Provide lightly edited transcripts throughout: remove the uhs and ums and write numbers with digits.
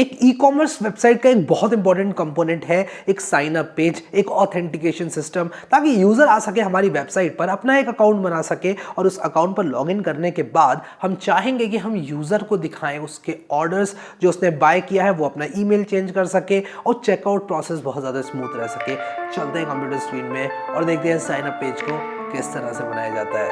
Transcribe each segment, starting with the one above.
एक e-commerce website का एक बहुत इंपॉर्टेंट कंपोनेंट है एक साइन अप पेज, एक ऑथेंटिकेशन सिस्टम, ताकि यूजर आ सके हमारी वेबसाइट पर, अपना एक अकाउंट बना सके और उस अकाउंट पर लॉगिन करने के बाद हम चाहेंगे कि हम यूजर को दिखाएं उसके ऑर्डर्स जो उसने बाय किया है, वो अपना ईमेल चेंज कर सके और चेकआउट प्रोसेस बहुत ज़्यादा स्मूथ रह सके। चलते हैं कंप्यूटर स्क्रीन में और देखते हैं साइन अप पेज को किस तरह से बनाया जाता है।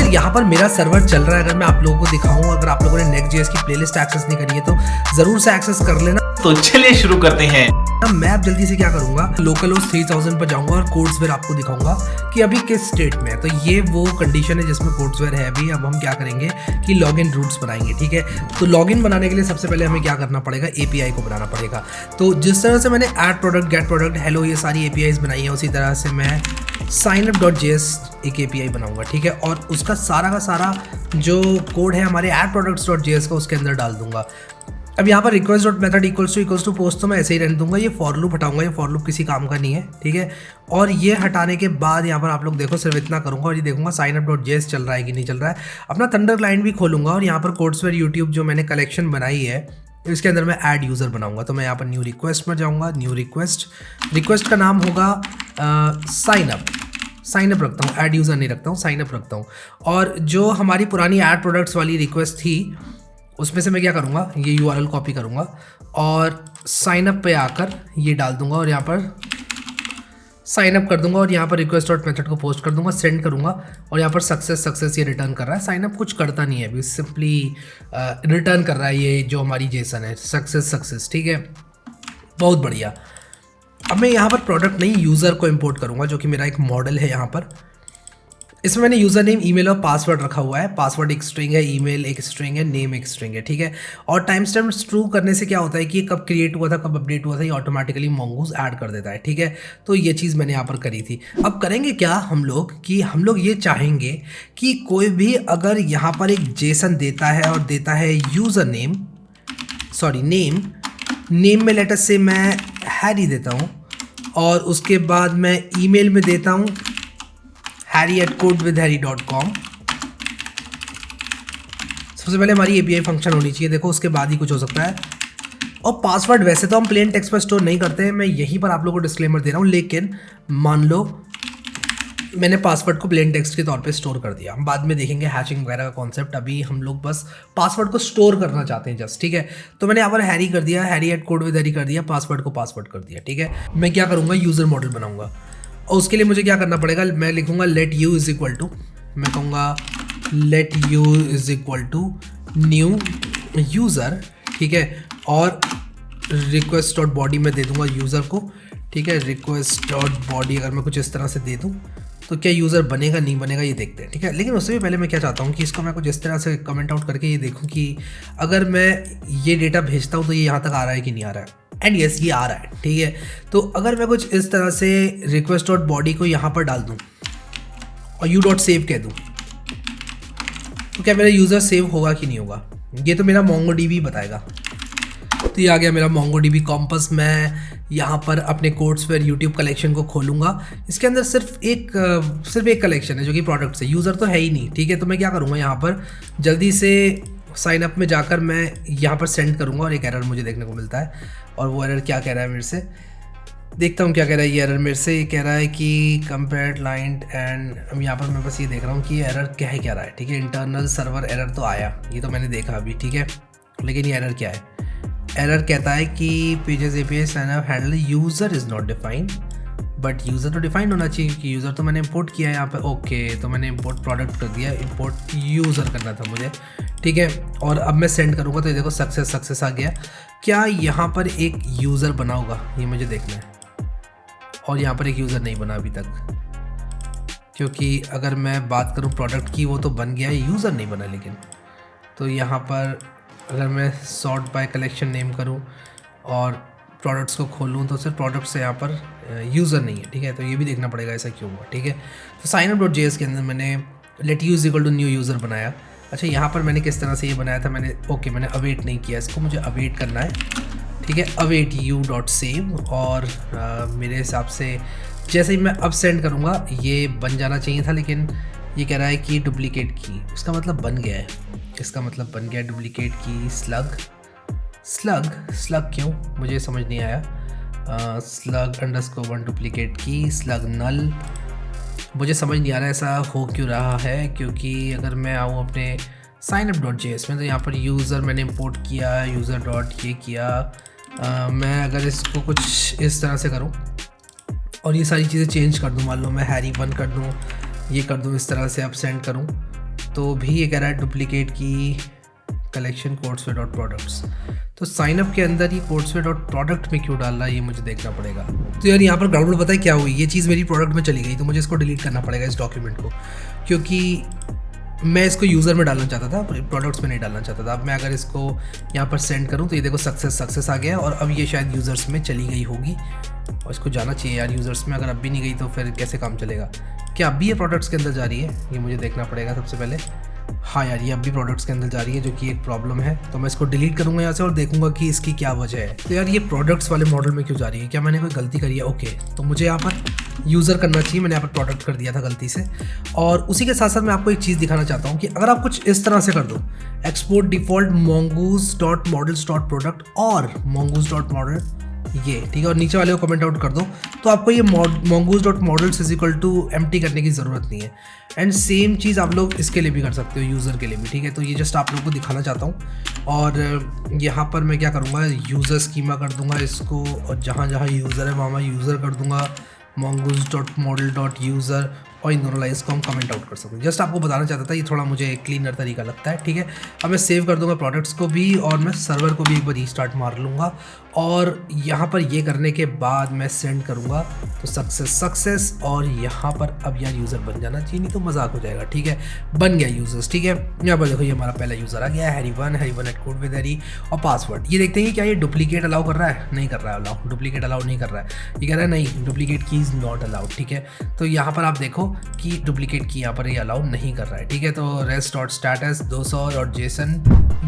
यहाँ पर मेरा सर्वर चल रहा है, अगर मैं आप लोगों को दिखाऊं, अगर आप लोगों ने Next.js की प्लेलिस्ट एक्सेस नहीं करी है तो जरूर से एक्सेस कर लेना। तो चलिए शुरू करते हैं। मैं अब जल्दी से क्या करूंगा, लोकल होस्ट 3000 पर जाऊंगा और कोड्सवेयर आपको दिखाऊंगा कि अभी किस स्टेट में है। तो ये वो कंडीशन है जिसमें कोड्सवेयर है अभी। अब हम क्या करेंगे कि लॉगिन रूट्स बनाएंगे, ठीक है। तो लॉगिन बनाने के लिए सबसे पहले हमें क्या करना पड़ेगा, एपीआई को बनाना पड़ेगा। तो जिस तरह से मैंने add product, get product, hello, ये सारी एपीआईज बनाई है, उसी तरह से मैं signup.js एक एपीआई बनाऊंगा, ठीक है। और उसका सारा का सारा जो कोड है हमारे addproducts.js का उसके अंदर डाल दूंगा। अब यहाँ पर request.method equals to post तो मैं ऐसे ही रहने दूंगा। ये फॉर लूप हटाऊंगा, ये फॉर लूप किसी काम का नहीं है, ठीक है। और ये हटाने के बाद यहाँ पर आप लोग देखो, सिर्फ इतना करूंगा और ये देखूंगा signup.js चल रहा है कि नहीं चल रहा है। अपना थंडर क्लाइंट भी खोलूंगा और यहाँ पर कोड्सवेयर यूट्यूब जो मैंने कलेक्शन बनाई है इसके अंदर मैं ऐड यूज़र बनाऊंगा। तो मैं यहाँ पर न्यू रिक्वेस्ट में जाऊँगा, न्यू रिक्वेस्ट का नाम होगा साइनअप रखता हूँ, ऐड यूज़र नहीं रखता हूँ, साइनअप रखता हूँ। और जो हमारी पुरानी ऐड प्रोडक्ट्स वाली रिक्वेस्ट थी उसमें से मैं क्या करूँगा, ये यूआरएल कॉपी करूँगा और साइनअप पे आकर ये डाल दूँगा और यहाँ पर साइनअप कर दूंगा और यहाँ पर request.method को पोस्ट कर दूंगा, सेंड करूँगा और यहाँ पर सक्सेस ये रिटर्न कर रहा है। साइनअप कुछ करता नहीं है अभी, सिंपली रिटर्न कर रहा है ये जो हमारी जेसन है, सक्सेस, ठीक है, बहुत बढ़िया। अब मैं यहाँ पर प्रोडक्ट नहीं, यूज़र को इंपोर्ट करूँगा जो कि मेरा एक मॉडल है। यहाँ पर इसमें मैंने यूज़र नेम, ईमेल और पासवर्ड रखा हुआ है। पासवर्ड एक स्ट्रिंग है, ईमेल एक स्ट्रिंग है, नेम एक स्ट्रिंग है, ठीक है। और टाइम स्टैम्प ट्रू करने से क्या होता है कि कब क्रिएट हुआ था, कब अपडेट हुआ था, ये ऑटोमेटिकली mongoose ऐड कर देता है, ठीक है। तो ये चीज़ मैंने यहाँ पर करी थी। अब करेंगे क्या हम लोग ये चाहेंगे कि कोई भी अगर यहाँ पर एक जेसन देता है और देता है यूज़र नेम में लेटर से मैं हैरी देता हूँ और उसके बाद मैं ईमेल में देता हूँ harry@codewithharry.com। सबसे पहले हमारी एपीआई फंक्शन होनी चाहिए, देखो, उसके बाद ही कुछ हो सकता है। और पासवर्ड वैसे तो हम प्लेन टेक्स्ट पर स्टोर नहीं करते हैं, मैं यहीं पर आप लोगों को डिस्क्लेमर दे रहा हूँ, लेकिन मान लो मैंने पासवर्ड को प्लेन टेक्स्ट के तौर पे स्टोर कर दिया, हम बाद में देखेंगे हैशिंग वगैरह का कॉन्सेप्ट। अभी हम लोग बस पासवर्ड को स्टोर करना चाहते हैं जस्ट, ठीक है। तो मैंने यहाँ पर हैरी कर दिया, harry@codewithharry कर दिया, पासवर्ड को पासवर्ड कर दिया, ठीक है। मैं क्या करूँगा, यूज़र मॉडल बनाऊँगा और उसके लिए मुझे क्या करना पड़ेगा, मैं लिखूँगा let u is equal to, मैं कहूँगा let u is equal to new user, ठीक है। और request.body में दे दूँगा यूज़र को, ठीक है। request.body अगर मैं कुछ इस तरह से दे दूँ तो क्या यूज़र बनेगा नहीं बनेगा ये देखते हैं, ठीक है। लेकिन उससे भी पहले मैं क्या चाहता हूँ कि इसको मैं कुछ इस तरह से कमेंट आउट करके ये देखूँ कि अगर मैं ये डेटा भेजता हूँ तो ये यहाँ तक आ रहा है कि नहीं आ रहा है। एंड यस, ये आ रहा है, ठीक है। तो अगर मैं कुछ इस तरह से request.body को यहाँ पर डाल दूँ और u.save कह दूँ तो क्या मेरा यूज़र सेव होगा कि नहीं होगा, ये तो मेरा MongoDB बताएगा। तो ये आ गया मेरा MongoDB कॉम्पस। मैं यहाँ पर अपने कोड्सवेयर यूट्यूब कलेक्शन को खोलूँगा। इसके अंदर सिर्फ एक कलेक्शन है जो कि प्रोडक्ट्स है, यूज़र तो है ही नहीं, ठीक है। तो मैं क्या करूँगा, यहाँ पर जल्दी से साइन अप में जाकर मैं यहाँ पर सेंड करूँगा और एक एरर मुझे देखने को मिलता है। और वो एरर क्या कह रहा है मेरे से, देखता हूँ क्या कह रहा है ये एरर मेरे से। ये कह रहा है कि कंपेयर क्लाइंट एंड, अब यहाँ पर मैं बस ये देख रहा हूँ कि एरर क्या रहा है, ठीक है। इंटरनल सर्वर एरर तो आया, ये तो मैंने देखा अभी, ठीक है। लेकिन ये एरर क्या है, एरर कहता है कि pages API sign up handle user is not defined, but user तो डिफाइंड होना चाहिए कि यूज़र तो मैंने इंपोर्ट किया है यहाँ पर। ओके, तो मैंने इंपोर्ट प्रोडक्ट कर दिया, इंपोर्ट यूज़र करना था मुझे, ठीक है। और अब मैं सेंड करूँगा तो ये देखो सक्सेस आ गया। क्या यहाँ पर एक यूज़र बना होगा, ये मुझे देखना है। और यहाँ पर एक यूज़र नहीं बना अभी तक, क्योंकि अगर मैं बात करूँ प्रोडक्ट की वो तो बन गया है, यूज़र नहीं बना। लेकिन तो यहाँ पर अगर मैं सॉर्ट बाय कलेक्शन नेम करूँ और प्रोडक्ट्स को खोलूँ तो सिर्फ प्रोडक्ट्स से यहाँ पर यूज़र नहीं है, ठीक है। तो ये भी देखना पड़ेगा ऐसा क्यों हुआ, ठीक है। तो signup.js के अंदर मैंने let u is equal to new user बनाया। अच्छा, यहाँ पर मैंने किस तरह से ये बनाया था, मैंने अवेट नहीं किया इसको, मुझे अवेट करना है, ठीक है। await u.save और मेरे हिसाब से जैसे ही मैं अब सेंड करूँगा ये बन जाना चाहिए था, लेकिन ये कह रहा है कि डुप्लीकेट की, उसका मतलब बन गया है, इसका मतलब बन गया डुप्लीकेट की स्लग। स्लग क्यों, मुझे समझ नहीं आया। slug_1 डुप्लीकेट की स्लग नल, मुझे समझ नहीं आ रहा ऐसा हो क्यों रहा है, क्योंकि अगर मैं आऊँ अपने signup.js में तो यहाँ पर यूज़र मैंने इंपोर्ट किया, यूज़र डॉट ये किया। मैं अगर इसको कुछ इस तरह से करूँ और ये सारी चीज़ें चेंज कर दूँ, मान लो मैं Harry1 कर दूँ, ये कर दूँ, इस तरह से अब सेंड करूँ, तो भी ये कह रहा है डुप्लीकेट की कलेक्शन courtsway.products। तो साइनअप के अंदर ये courtsway.product में क्यों डाल रहा है ये मुझे देखना पड़ेगा। तो यार यहाँ पर गड़बड़ पता है क्या हुई, ये चीज़ मेरी प्रोडक्ट में चली गई, तो मुझे इसको डिलीट करना पड़ेगा इस डॉक्यूमेंट को, क्योंकि मैं इसको यूज़र में डालना चाहता था, प्रोडक्ट्स में नहीं डालना चाहता था। अब मैं अगर इसको यहाँ पर सेंड करूँ तो ये देखो सक्सेस आ गया, और अब ये शायद यूज़र्स में चली गई होगी, और इसको जाना चाहिए यार यूज़र्स में। अगर अब भी नहीं गई तो फिर कैसे काम चलेगा, क्या अब भी ये प्रोडक्ट्स के अंदर जा रही है, ये मुझे देखना पड़ेगा सबसे पहले। हाँ यार ये अब भी प्रोडक्ट्स के अंदर जा रही है, जो कि एक प्रॉब्लम है, तो मैं इसको डिलीट करूँगा यहाँ से और देखूंगा कि इसकी क्या वजह है। तो यार ये प्रोडक्ट्स वाले मॉडल में क्यों जा रही है, क्या मैंने कोई गलती करी है? ओके, तो मुझे यहाँ पर यूज़र करना चाहिए, मैंने यहाँ पर प्रोडक्ट कर दिया था गलती से। और उसी के साथ साथ मैं आपको एक चीज़ दिखाना चाहता हूँ कि अगर आप कुछ इस तरह से कर दो, एक्सपोर्ट डिफ़ॉल्ट mongoose.models.product और mongoose.model, ये ठीक है, और नीचे वाले को कमेंट आउट कर दो, तो आपको ये mongoose.models = करने की ज़रूरत नहीं है। एंड सेम चीज़ आप लोग इसके लिए भी कर सकते हो, यूज़र के लिए भी, ठीक है। तो ये जस्ट आप लोगों को दिखाना चाहता हूँ। और यहाँ पर मैं क्या करूँगा, यूज़र स्कीमा कर दूँगा इसको, और जहाँ जहाँ यूज़र है वहाँ यूज़र कर दूँगा mongoose.model.user, और इन दोनों लाइन्स को हम कमेंट आउट कर सकते हैं। जस्ट आपको बताना चाहता था, ये थोड़ा मुझे क्लीनर तरीका लगता है, ठीक है। अब मैं सेव कर दूंगा प्रोडक्ट्स को भी, और मैं सर्वर को भी एक बार रीस्टार्ट मार लूँगा, और यहाँ पर ये करने के बाद मैं सेंड करूँगा तो सक्सेस, और यहाँ पर अब यार यूज़र बन जाना चाहिए, नहीं तो मजाक हो जाएगा, ठीक है। बन गया यूज़र्स, ठीक है। यहाँ पर देखो ये हमारा पहला यूज़र आ गया, Harry1 @codewithharry, और पासवर्ड। ये देखते हैं कि क्या ये डुप्लीकेट अलाउ कर रहा है, नहीं कर रहा है अलाउ, डुप्लीकेट अलाउ नहीं कर रहा है, ये कह रहा है नहीं, डुप्लीकेट की इज़ नॉट अलाउड, ठीक है। तो यहाँ पर आप देखो कि डुप्लीकेट की यहाँ पर ये अलाउ नहीं कर रहा है, ठीक है। तो rest.status 200.json,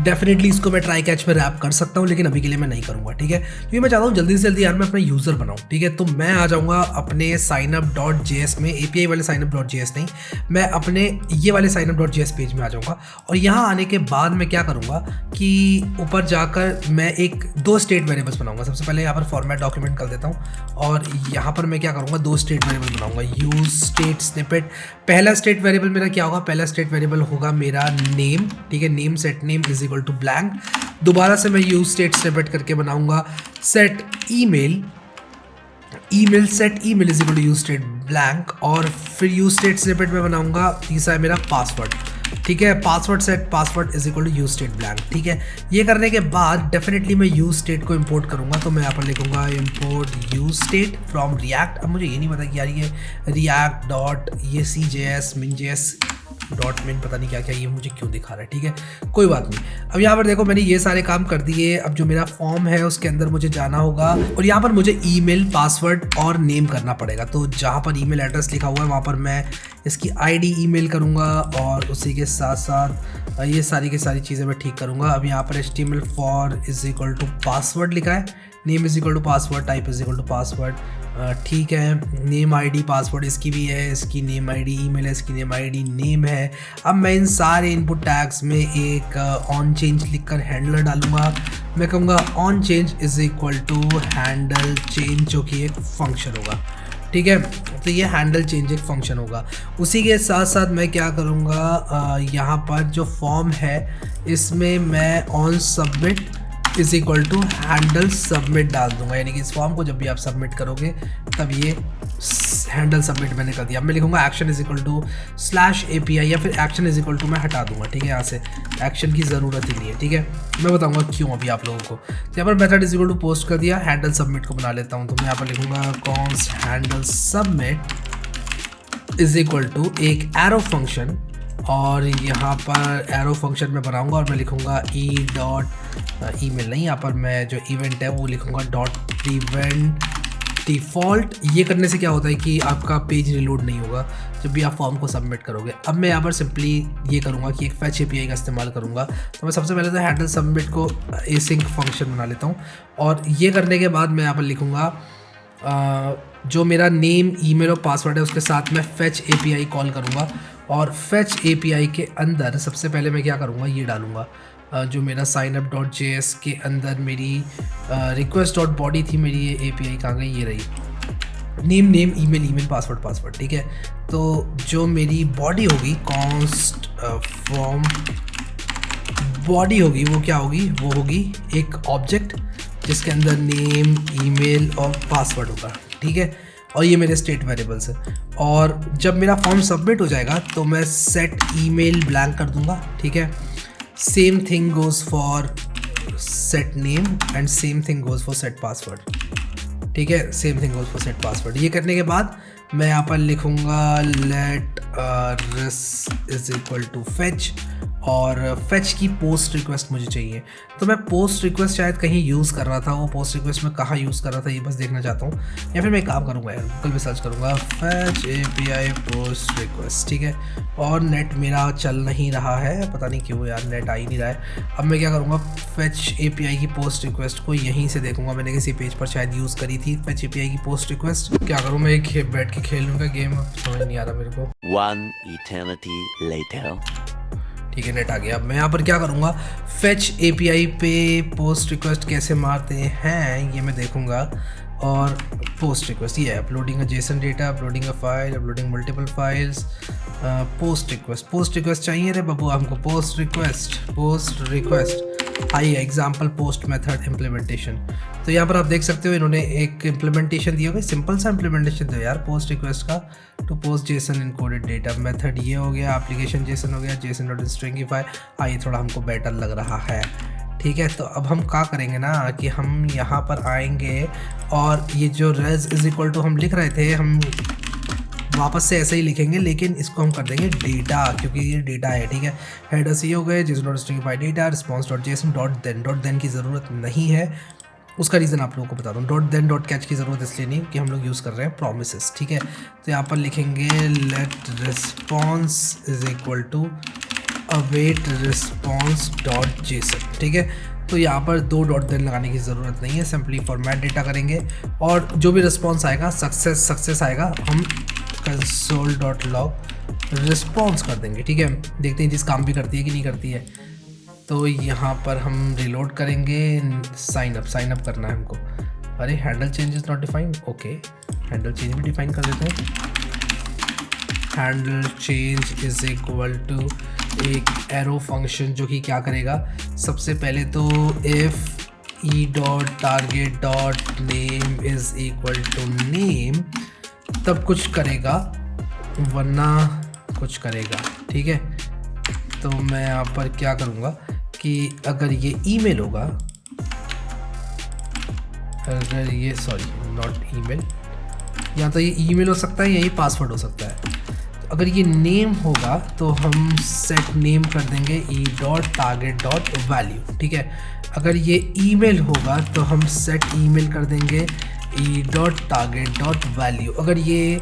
डेफिनेटली इसको मैं ट्राई कैच में रैप कर सकता हूँ, लेकिन अभी के लिए मैं नहीं करूँगा, ठीक है, क्योंकि मैं चाहता हूँ जल्दी से जल्दी यार मैं अपना यूज़र बनाऊँ, ठीक है। तो मैं आ जाऊँगा अपने signup.js में, API वाले signup.js नहीं, मैं अपने ये वाले signup.js पेज में आ जाऊँगा, और यहाँ आने के बाद मैं क्या करूँगा कि ऊपर जाकर मैं दो स्टेट वेरिएबल्स बनाऊँगा। सबसे पहले यहाँ पर फॉर्मेट डॉक्यूमेंट कर देता हूँ, और यहाँ पर मैं क्या करूँगा, दो स्टेट वेरिएबल बनाऊँगा, यूज स्टेट स्निपेट। पहला स्टेट वेरिएबल मेरा क्या होगा, पहला स्टेट वेरिएबल होगा मेरा नेम, ठीक है, नेम सेट नेम = ब्लैंक। दोबारा से मैं यूज स्टेट स्निपेट करके बनाऊंगा set email set email = use state blank, और फिर यूज स्टेट स्निपेट में बनाऊंगा तीसरा है मेरा पासवर्ड, ठीक है, password set password = use state blank, ठीक है। ये करने के बाद डेफिनेटली मैं यूज स्टेट को इंपोर्ट करूंगा, तो मैं यहाँ पर लिखूंगा import use state from react. अब मुझे ये नहीं पता कि यार ये रिएक्ट डॉट ये CJS min.js .min पता नहीं क्या क्या ये मुझे क्यों दिखा रहा है, ठीक है, कोई बात नहीं। अब यहाँ पर देखो मैंने ये सारे काम कर दिए। अब जो मेरा फॉर्म है उसके अंदर मुझे जाना होगा, और यहाँ पर मुझे ईमेल पासवर्ड और नेम करना पड़ेगा। तो जहाँ पर ईमेल एड्रेस लिखा हुआ है वहाँ पर मैं इसकी ID ईमेल करूँगा, और उसी के साथ साथ ये सारी की सारी चीज़ें मैं ठीक करूँगा। अब यहाँ पर HTML for = पासवर्ड लिखा है, नेम = पासवर्ड, टाइप = पासवर्ड, ठीक है। नेम ID पासवर्ड इसकी भी है, इसकी नेम ID ईमेल है, इसकी नेम ID नेम है। अब मैं इन सारे इनपुट टैग्स में एक ऑन चेंज लिखकर हैंडलर डालूंगा। मैं कहूँगा ऑन चेंज = हैंडल चेंज, जो कि एक फंक्शन होगा, ठीक है। तो ये हैंडल चेंज एक फंक्शन होगा। उसी के साथ साथ मैं क्या करूँगा, यहाँ पर जो फॉर्म है इसमें मैं ऑन सबमिट = हैंडल सबमिट डाल दूंगा, यानी कि इस फॉर्म को जब भी आप सबमिट करोगे तब ये हैंडल सबमिट मैंने कर दिया। अब मैं लिखूंगा एक्शन /API, या फिर एक्शन मैं हटा दूंगा, ठीक है, यहाँ से एक्शन की ज़रूरत ही नहीं है, ठीक है। मैं बताऊंगा क्यों अभी आप लोगों को। तो यहाँ पर मेथड = कर दिया, हैंडल सबमिट को बना लेता हूँ। तो मैं यहाँ पर लिखूंगा कॉन्स्ट हैंडल सबमिट = एक एरो फंक्शन, और यहाँ पर एरो फंक्शन में बनाऊंगा, और मैं लिखूंगा email नहीं, यहाँ पर मैं जो इवेंट है वो लिखूंगा .prevent डिफ़ॉल्ट। ये करने से क्या होता है कि आपका पेज रिलोड नहीं होगा जब भी आप फॉर्म को सबमिट करोगे। अब मैं यहाँ पर सिंपली ये करूँगा कि एक फैच API का इस्तेमाल करूँगा। तो मैं सबसे पहले तो हैंडल सबमिट को एसिंक फंक्शन बना लेता हूँ, और ये करने के बाद मैं यहाँ पर लिखूँगा जो मेरा नेम, ईमेल और पासवर्ड है उसके साथ मैं फेच एपीआई कॉल करूँगा, और फेच एपीआई के अंदर सबसे पहले मैं क्या करूँगा, ये डालूँगा जो मेरा signup.js के अंदर मेरी request.body थी, मेरी ये एपीआई कहाँ गई, ये रही, नेम ईमेल पासवर्ड, ठीक है। तो जो मेरी बॉडी होगी, कॉन्स्ट फ्रॉम बॉडी होगी, वो क्या होगी, वो होगी एक ऑब्जेक्ट जिसके अंदर नेम, ईमेल और पासवर्ड होगा, ठीक है। और ये मेरे स्टेट वेरिएबल्स है। और जब मेरा फॉर्म सबमिट हो जाएगा तो मैं सेट ईमेल ब्लैंक कर दूंगा, ठीक है। Same thing goes for set name and same thing goes for set password, ठीक है। Same thing goes for set password. ये करने के बाद मैं यहाँ पर लिखूँगा let res is equal to fetch, और फेच की पोस्ट रिक्वेस्ट मुझे चाहिए। तो मैं पोस्ट रिक्वेस्ट शायद कहीं यूज़ कर रहा था, वो पोस्ट रिक्वेस्ट मैं कहाँ यूज़ कर रहा था ये बस देखना चाहता हूँ। या फिर मैं एक काम करूँगा यार, गूगल पे सर्च करूँगा फेच एपीआई पोस्ट रिक्वेस्ट, ठीक है। और नेट मेरा चल नहीं रहा है, पता नहीं क्यों यार, नेट आ ही नहीं रहा है। अब मैं क्या करूँगा, फेच एपीआई की पोस्ट रिक्वेस्ट को यहीं से देखूँगा, मैंने किसी पेज पर शायद यूज़ करी थी फेच एपीआई की पोस्ट रिक्वेस्ट। क्या करूँ मैं, बैठ के खेल लूँगा गेम, समझ नहीं आ रहा मेरे को। One eternity later. ठीक है, नेट आ गया। अब मैं यहाँ पर क्या करूँगा, फेच एपीआई पे पोस्ट रिक्वेस्ट कैसे मारते हैं ये मैं देखूँगा। और पोस्ट रिक्वेस्ट ये है, uploading a Jason data, uploading a file, uploading multiple files, post request चाहिए रे बाबू हमको, पोस्ट रिक्वेस्ट आई एग्जाम्पल पोस्ट मेथड इम्प्लीमेंटेशन। तो यहाँ पर आप देख सकते हो इन्होंने एक इम्प्लीमेंटेशन दिया होगा, सिंपल सा इम्प्लीमेंटेशन दो यार पोस्ट रिक्वेस्ट का, to post JSON encoded data method ये हो गया, एप्लीकेशन जेसन हो गया, जेसन डॉट स्ट्रिंगिफाई। ये थोड़ा हमको बेटर लग रहा है, ठीक है। तो अब हम क्या करेंगे ना कि हम यहाँ पर आएंगे और ये जो रेज इज इक्वल टू हम लिख रहे थे, हम वापस से ऐसे ही लिखेंगे, लेकिन इसको हम कर देंगे डेटा, क्योंकि ये डेटा है, ठीक है। हेडर्स ये हो गए, JSON dot stringify data, response dot JSON dot then की ज़रूरत नहीं है, उसका रीज़न आप लोगों को बता दूँ। डॉट कैच की ज़रूरत इसलिए नहीं कि हम लोग यूज़ कर रहे हैं प्रोमिसेस, ठीक है। तो यहाँ पर लिखेंगे let response is equal to await response dot JSON, ठीक है। तो यहाँ पर दो डॉट देन लगाने की ज़रूरत नहीं है, सिंपली फॉर्मेट डेटा करेंगे और जो भी रिस्पॉन्स आएगा सक्सेस आएगा, हम कंसोल डॉट लॉग रिस्पॉन्स कर देंगे, ठीक है। देखते हैं जिस काम भी करती है कि नहीं करती है। तो यहाँ पर हम रिलोड करेंगे, साइन अप करना है हमको। अरे handle change is not defined, okay handle change भी डिफाइन कर देते हैं। Handle change is equal to एक एरो फंक्शन जो कि क्या करेगा, सबसे पहले तो if E dot target dot name is equal to name तब कुछ करेगा, वरना कुछ करेगा, ठीक है। तो मैं यहाँ पर क्या करूँगा कि अगर ये ईमेल होगा, अगर ये नॉट ईमेल, या तो ये ईमेल हो सकता है, यही पासवर्ड हो सकता है। तो अगर ये नेम होगा तो हम सेट नेम कर देंगे ई डॉट टारगेट डॉट वैल्यू, ठीक है। अगर ये ईमेल होगा तो हम सेट ईमेल कर देंगे ई डॉट टारगेट डॉट वैल्यू। अगर ये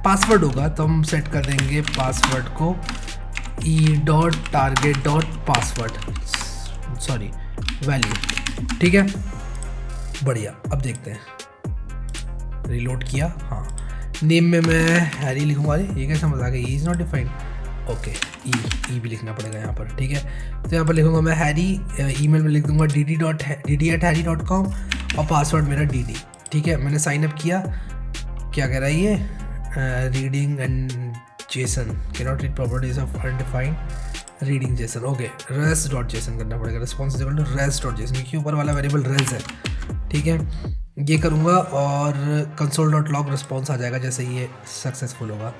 पासवर्ड होगा तो हम सेट कर देंगे पासवर्ड को ई dot target dot password value, ठीक है। बढ़िया, अब देखते हैं, रिलोड किया, हाँ। नेम में मैं हैरी लिखूंगा, ये कैसा मजाक है, इज नॉट डिफाइंड, ओके ई भी लिखना पड़ेगा यहाँ पर, ठीक है। तो यहाँ पर लिखूंगा मैं हैरी, ईमेल में लिख दूंगा dd@harry.com और पासवर्ड मेरा dd, ठीक है। मैंने साइन अप किया, क्या कह रहा है ये, reading and JSON cannot read properties of undefined reading JSON, okay res dot JSON करना पड़ेगा, response is equal to res dot JSON, क्योंकि ऊपर वाला वेरिएबल res है, ठीक है। ये करूँगा और कंसोल डॉट लॉग रिस्पॉन्स आ जाएगा जैसे ये सक्सेसफुल होगा।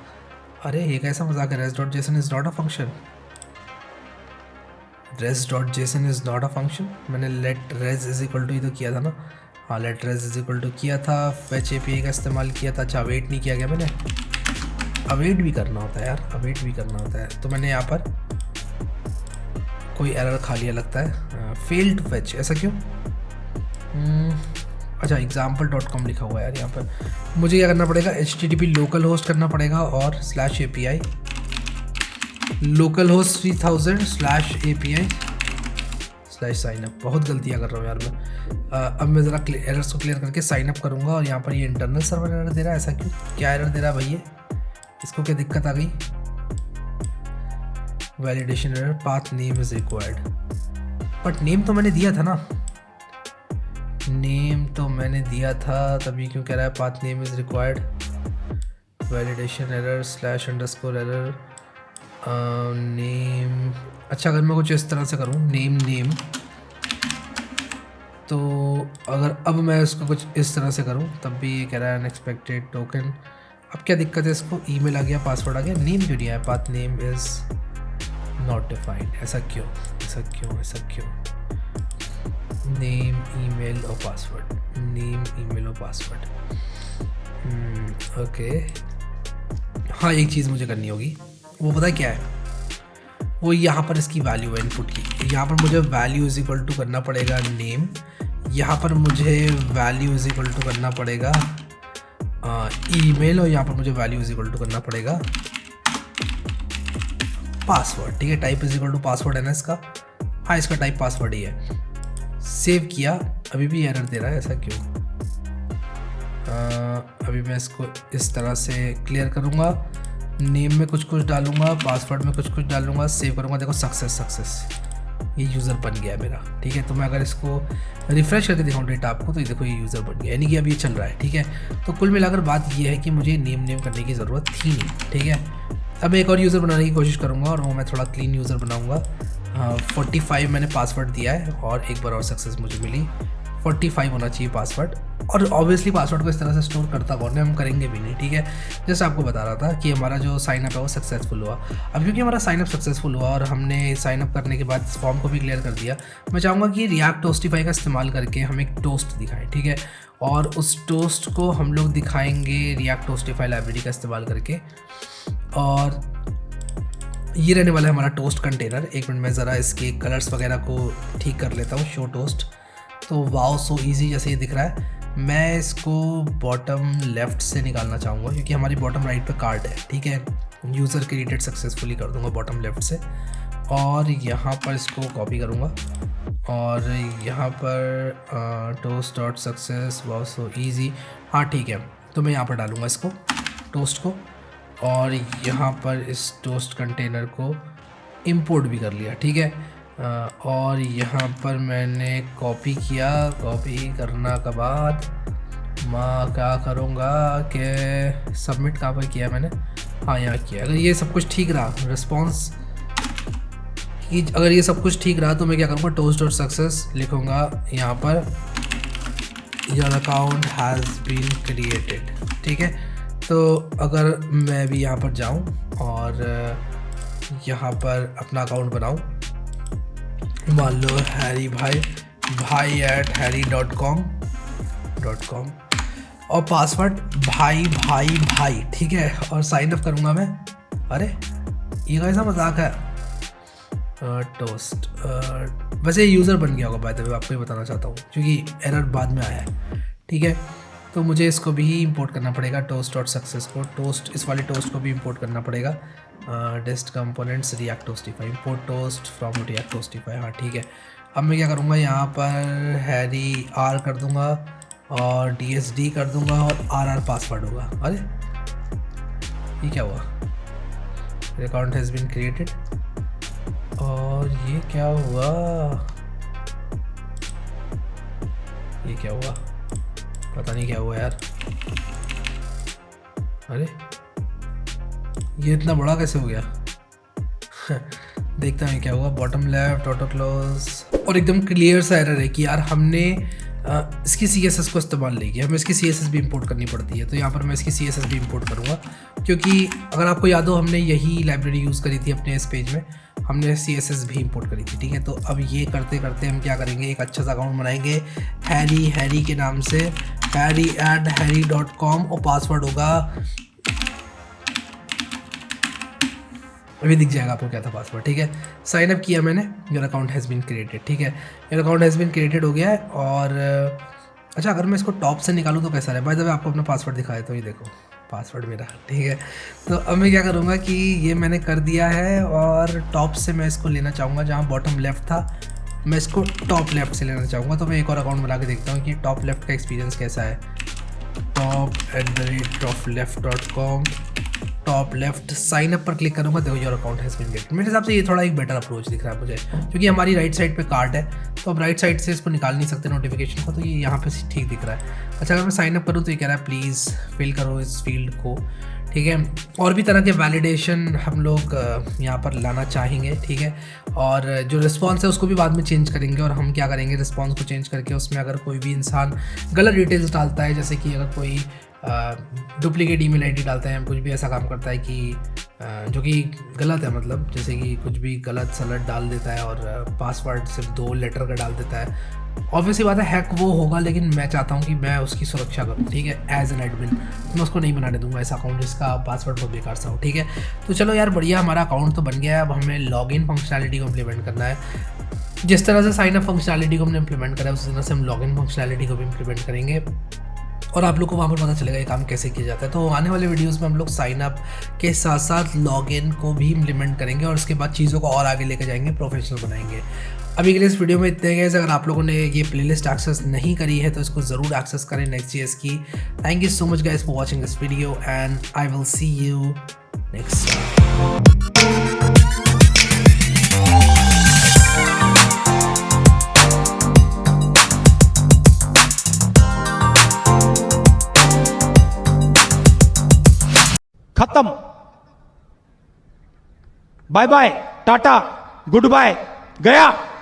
अरे ये कैसा मजाक है, res dot JSON is not a function, res dot JSON is not a function. मैंने let res is equal to ही तो किया था ना, हाँ let res is equal to किया था, फेच एपीआई का इस्तेमाल किया था। अच्छा अवेट नहीं किया गया, मैंने अवेट भी करना होता है यार, अवेट भी करना होता है। तो मैंने यहाँ पर कोई एरर खा लिया लगता है, फेल टू फेच, ऐसा क्यों? अच्छा example.com लिखा हुआ है यार यहाँ पर। मुझे क्या करना पड़ेगा, HTTP लोकल होस्ट करना पड़ेगा और /API local host 3000 /API /sign up। बहुत गलतियाँ कर रहा हूँ यार मैं। अब मैं ज़रा एरर्स को क्लियर करके साइन अप करूँगा और यहाँ पर ये इंटरनल सर्वर एरर दे रहा है। ऐसा क्यों, क्या एरर दे रहा है भाई ये, इसको क्या दिक्कत आ गई? Validation error, path name is required. But name तो मैंने दिया था ना, नेम तो मैंने दिया था, तभी क्यों कह रहा है path name is required? Validation error /_ error name. अच्छा, अगर मैं कुछ इस तरह से करूँ नेम, तो अगर अब मैं इसको कुछ इस तरह से करूँ तब भी ये कह रहा है अनएक्सपेक्टेड टोकन। अब क्या दिक्कत है इसको? ईमेल आ गया, पासवर्ड आ गया, नेम क्यों नहीं आया? Path name is not defined. ऐसा क्यों? नेम, ईमेल और पासवर्ड, नेम, ईमेल और पासवर्ड। ओके, हाँ एक चीज़ मुझे करनी होगी, वो पता है क्या है? वो यहाँ पर इसकी वैल्यू है इनपुट की। यहाँ पर मुझे वैल्यू इज इक्वल टू करना पड़ेगा नेम, यहाँ पर मुझे वैल्यू इज इक्वल टू करना पड़ेगा ईमेल, और यहाँ पर मुझे वैल्यू इज इक्वल टू करना पड़ेगा पासवर्ड। ठीक है, type is equal to password है ना इसका? हाँ, इसका टाइप पासवर्ड ही है। सेव किया, अभी भी एरर दे रहा है, ऐसा क्यों? अभी मैं इसको इस तरह से क्लियर करूँगा, नेम में कुछ डालूंगा, पासवर्ड में कुछ डालूंगा, सेव करूँगा। देखो सक्सेस, ये यूज़र बन गया है मेरा। ठीक है, तो मैं अगर इसको रिफ्रेश करके दिखाऊँ डेटा आपको, तो ये देखो ये यूज़र बन गया, यानी कि अब ये चल रहा है। ठीक है, तो कुल मिलाकर बात ये है कि मुझे नेम करने की ज़रूरत थी नहीं। ठीक है, अब एक और यूज़र बनाने की कोशिश करूँगा और वो मैं थोड़ा क्लीन यूज़र बनाऊँगा। 45 मैंने पासवर्ड दिया है और एक बार और सक्सेस मुझे मिली। 45 होना चाहिए पासवर्ड, और ऑब्वियसली पासवर्ड को इस तरह से स्टोर करता कौन है, हम करेंगे भी नहीं। ठीक है, जैसे आपको बता रहा था कि हमारा जो साइनअप है वो सक्सेसफुल हुआ। अब क्योंकि हमारा साइनअप सक्सेसफुल हुआ और हमने साइनअप करने के बाद इस फॉर्म को भी क्लियर कर दिया, मैं चाहूँगा कि रिएक्ट टोस्टिफाई का इस्तेमाल करके हम एक टोस्ट दिखाएं। ठीक है, और उस टोस्ट को हम लोग दिखाएंगे रिएक्ट टोस्टिफाई लाइब्रेरी का इस्तेमाल करके, और ये रहने वाला है हमारा टोस्ट कंटेनर। एक मिनट में ज़रा इसके कलर्स वगैरह को ठीक कर लेता हूँ। शो टोस्ट, तो वाओ सो इजी जैसे ये दिख रहा है। मैं इसको बॉटम लेफ़्ट से निकालना चाहूँगा क्योंकि हमारी बॉटम राइट पे कार्ड है। ठीक है, यूज़र क्रिएटेड सक्सेसफुली कर दूँगा बॉटम लेफ़्ट से, और यहाँ पर इसको कॉपी करूँगा और यहाँ पर toast.success, वाओ सो इजी। हाँ ठीक है, तो मैं यहाँ पर डालूँगा इसको टोस्ट को, और यहाँ पर इस टोस्ट कंटेनर को इंपोर्ट भी कर लिया। ठीक है, और यहाँ पर मैंने कॉपी किया। कॉपी करना के बाद मैं क्या करूँगा कि सबमिट कहाँ पर किया मैंने? हाँ, यहाँ किया। अगर ये सब कुछ ठीक रहा, रिस्पॉन्स अगर ये सब कुछ ठीक रहा, तो मैं क्या करूँगा, toast.success लिखूँगा यहाँ पर, your account has been created. ठीक है, तो अगर मैं भी यहाँ पर जाऊँ और यहाँ पर अपना अकाउंट बनाऊँ, मान लो हैरी भाई @harry.com, और पासवर्ड भाई। ठीक है, और साइन अप करूँगा मैं। अरे ये कैसा मजाक है? टोस्ट वैसे यूज़र बन गया होगा, बाय द वे आपको ये बताना चाहता हूँ क्योंकि एरर बाद में आया है। ठीक है, तो मुझे इसको भी इंपोर्ट करना पड़ेगा, toast.success को, टोस्ट इस वाले टोस्ट को भी इंपोर्ट करना पड़ेगा। डेस्ट components react toastify, import toast from react toastify. हाँ ठीक है, अब मैं क्या करूँगा, यहाँ पर हैरी R कर दूँगा और DSD कर दूँगा और RR पासवर्ड होगा। अरे ये क्या हुआ? अकाउंट हैज़ बीन क्रिएटेड, और ये क्या हुआ? ये क्या हुआ? पता नहीं क्या हुआ यार। अरे ये इतना बड़ा कैसे हो गया? देखता हूँ क्या हुआ। बॉटम लेफ्ट, ऑटो क्लोज, और एकदम क्लियर सा एरर है कि यार हमने इसकी CSS को इस्तेमाल नहीं किया। हमें इसकी CSS भी इंपोर्ट करनी पड़ती है, तो यहाँ पर मैं इसकी CSS भी इंपोर्ट करूँगा क्योंकि अगर आपको याद हो हमने यही लाइब्रेरी यूज़ करी थी अपने इस पेज में, हमने CSS भी इंपोर्ट करी थी। ठीक है, तो अब ये करते करते हम क्या करेंगे, एक अच्छा सा अकाउंट बनाएंगे हैरी के नाम से, harry@harry.com, और पासवर्ड होगा, अभी दिख जाएगा आपको क्या था पासवर्ड। ठीक है, साइन अप किया मैंने, your account has been created. ठीक है, your account has been created हो गया है। और अच्छा, अगर मैं इसको टॉप से निकालूँ तो कैसा रहे? बाय द वे आपको अपना पासवर्ड दिखाया, तो ये देखो पासवर्ड मेरा। ठीक है, तो अब मैं क्या करूँगा कि ये मैंने कर दिया है, और टॉप से मैं इसको लेना चाहूँगा जहाँ बॉटम लेफ़्ट था मैं इसको टॉप लेफ्ट से लेना चाहूँगा, तो मैं एक और अकाउंट बना के देखता हूँ कि टॉप लेफ्ट का एक्सपीरियंस कैसा है। top@topleft.com, top left, sign up पर क्लिक करूँगा, देखो your account has been get. मेरे हिसाब से ये थोड़ा एक बेटर अप्रोच दिख रहा है मुझे, क्योंकि हमारी राइट साइड पे कार्ड है, तो हम राइट साइड से इसको निकाल नहीं सकते नोटिफिकेशन को, तो ये यहाँ पे ठीक दिख रहा है। अच्छा, अगर मैं साइन अप करूँ तो ये कह रहा है प्लीज़ फिल करो इस फील्ड को, ठीक है। और भी तरह के वैलिडेशन हम लोग यहाँ पर लाना चाहेंगे, ठीक है। और जो रिस्पॉन्स है उसको भी बाद में चेंज करेंगे, और हम क्या करेंगे, रिस्पॉन्स को चेंज करके उसमें अगर कोई भी इंसान गलत डिटेल्स डालता है, जैसे कि अगर कोई डुप्लीकेट ईमेल आईडी डालते हैं, कुछ भी ऐसा काम करता है कि जो कि गलत है, मतलब जैसे कि कुछ भी गलत सलत डाल देता है और पासवर्ड सिर्फ 2 लेटर का डाल देता है, ऑब्वियसली बात है हैक वो होगा, लेकिन मैं चाहता हूँ कि मैं उसकी सुरक्षा करूँ, ठीक है। एज एन एडमिन मैं उसको नहीं बनाने दूंगा ऐसा अकाउंट जिसका पासवर्ड बहुत बेकार सा हो, ठीक है। तो चलो यार बढ़िया, हमारा अकाउंट तो बन गया है। अब हमें लॉगिन फंक्शनैलिटी को इम्प्लीमेंट करना है। जिस तरह से साइन अप फंक्शनैलिटी को हमने इम्प्लीमेंट करा है, उसी तरह से हम लॉगिन फंक्शनैलिटी को भी इम्प्लीमेंट करेंगे, और आप लोग को वहाँ पर पता चलेगा ये काम कैसे किया जाता है। तो आने वाले वीडियोस में हम लोग साइन अप के साथ साथ लॉगिन को भी इम्प्लीमेंट करेंगे, और उसके बाद चीज़ों को और आगे लेकर जाएंगे, प्रोफेशनल बनाएंगे। अभी के लिए इस वीडियो में इतने गए। अगर आप लोगों ने ये प्लेलिस्ट एक्सेस नहीं करी है तो इसको ज़रूर एक्सेस करें Next.js की। Thank you so much guys for watching this video, and I will see you next time. खत्म, bye bye, tata, goodbye, गया।